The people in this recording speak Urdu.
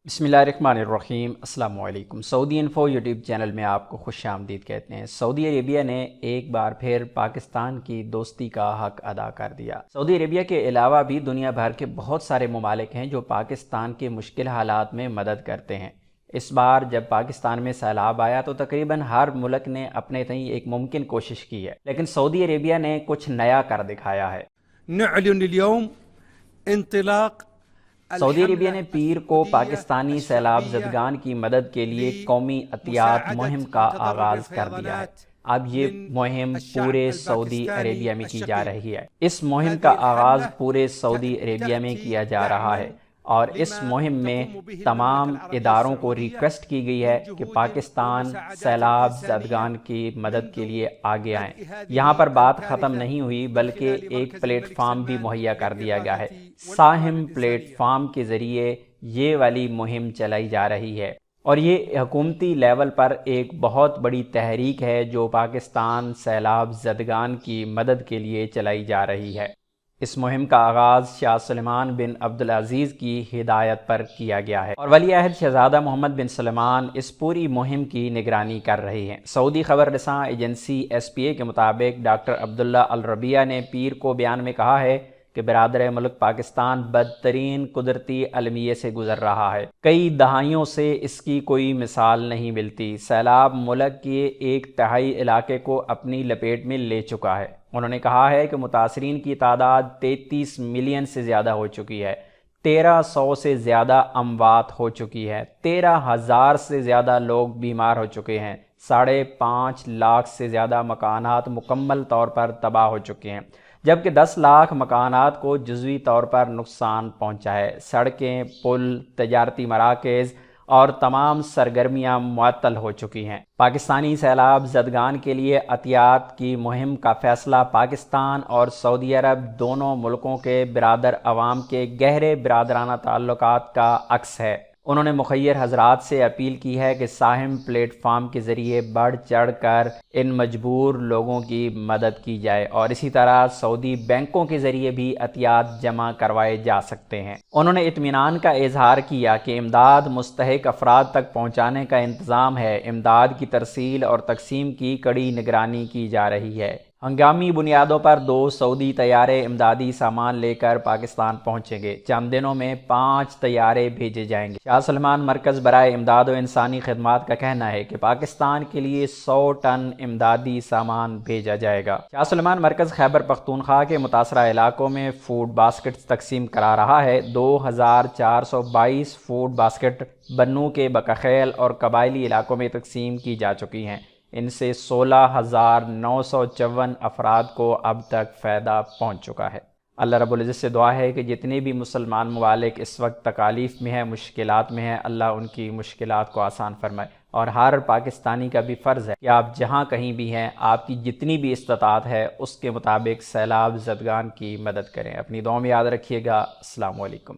بسم اللہ الرحمن الرحیم۔ السلام علیکم۔ سعودی انفو یوٹیوب چینل میں آپ کو خوش آمدید کہتے ہیں۔ سعودی عربیہ نے ایک بار پھر پاکستان کی دوستی کا حق ادا کر دیا۔ سعودی عربیہ کے علاوہ بھی دنیا بھر کے بہت سارے ممالک ہیں جو پاکستان کے مشکل حالات میں مدد کرتے ہیں۔ اس بار جب پاکستان میں سیلاب آیا تو تقریباً ہر ملک نے اپنے تئیں ایک ممکن کوشش کی ہے، لیکن سعودی عربیہ نے کچھ نیا کر دکھایا ہے۔ نعلن اليوم انطلاق سعودی عربیہ نے پیر کو پاکستانی سیلاب زدگان کی مدد کے لیے قومی عطیات مہم کا آغاز کر دیا ہے۔ اب یہ مہم پورے سعودی عربیہ میں کی جا رہی ہے۔ اس مہم کا آغاز پورے سعودی عربیہ میں کیا جا رہا ہے اور اس مہم میں تمام اداروں کو ریکویسٹ کی گئی ہے کہ پاکستان سیلاب زدگان کی مدد کے لیے آگے آئیں۔ یہاں پر بات ختم نہیں ہوئی بلکہ ایک پلیٹ فارم بھی مہیا کر دیا گیا ہے۔ ساہم پلیٹ فارم کے ذریعے یہ والی مہم چلائی جا رہی ہے اور یہ حکومتی لیول پر ایک بہت بڑی تحریک ہے جو پاکستان سیلاب زدگان کی مدد کے لیے چلائی جا رہی ہے۔ اس مہم کا آغاز شاہ سلمان بن عبدالعزیز کی ہدایت پر کیا گیا ہے اور ولی عہد شہزادہ محمد بن سلمان اس پوری مہم کی نگرانی کر رہے ہیں۔ سعودی خبر رساں ایجنسی ایس پی اے کے مطابق ڈاکٹر عبداللہ الربیہ نے پیر کو بیان میں کہا ہے کہ برادر ملک پاکستان بدترین قدرتی المیے سے گزر رہا ہے۔ کئی دہائیوں سے اس کی کوئی مثال نہیں ملتی۔ سیلاب ملک کے 1/3 علاقے کو اپنی لپیٹ میں لے چکا ہے۔ انہوں نے کہا ہے کہ متاثرین کی تعداد 33 ملین سے زیادہ ہو چکی ہے، 1300 سے زیادہ اموات ہو چکی ہے، 13,000 سے زیادہ لوگ بیمار ہو چکے ہیں، 5.5 لاکھ سے زیادہ مکانات مکمل طور پر تباہ ہو چکے ہیں، جبکہ 10 لاکھ مکانات کو جزوی طور پر نقصان پہنچا ہے۔ سڑکیں، پل، تجارتی مراکز اور تمام سرگرمیاں معطل ہو چکی ہیں۔ پاکستانی سیلاب زدگان کے لیے عطیات کی مہم کا فیصلہ پاکستان اور سعودی عرب دونوں ملکوں کے برادر عوام کے گہرے برادرانہ تعلقات کا عکس ہے۔ انہوں نے مخیر حضرات سے اپیل کی ہے کہ ساہم پلیٹ فارم کے ذریعے بڑھ چڑھ کر ان مجبور لوگوں کی مدد کی جائے اور اسی طرح سعودی بینکوں کے ذریعے بھی عطیات جمع کروائے جا سکتے ہیں۔ انہوں نے اطمینان کا اظہار کیا کہ امداد مستحق افراد تک پہنچانے کا انتظام ہے۔ امداد کی ترسیل اور تقسیم کی کڑی نگرانی کی جا رہی ہے۔ ہنگامی بنیادوں پر 2 سعودی طیارے امدادی سامان لے کر پاکستان پہنچیں گے۔ چند دنوں میں 5 طیارے بھیجے جائیں گے۔ شاہ سلمان مرکز برائے امداد و انسانی خدمات کا کہنا ہے کہ پاکستان کے لیے 100 ٹن امدادی سامان بھیجا جائے گا۔ شاہ سلمان مرکز خیبر پختونخوا کے متاثرہ علاقوں میں فوڈ باسکٹ تقسیم کرا رہا ہے۔ 2422 فوڈ باسکٹ بنوں کے بکخیل اور قبائلی علاقوں میں تقسیم کی جا چکی ہیں۔ ان سے 16,954 افراد کو اب تک فائدہ پہنچ چکا ہے۔ اللہ رب العزت سے دعا ہے کہ جتنے بھی مسلمان ممالک اس وقت تکالیف میں ہیں، مشکلات میں ہیں، اللہ ان کی مشکلات کو آسان فرمائے اور ہر پاکستانی کا بھی فرض ہے کہ آپ جہاں کہیں بھی ہیں، آپ کی جتنی بھی استطاعت ہے اس کے مطابق سیلاب زدگان کی مدد کریں۔ اپنی دعاؤں میں یاد رکھیے گا۔ السلام علیکم۔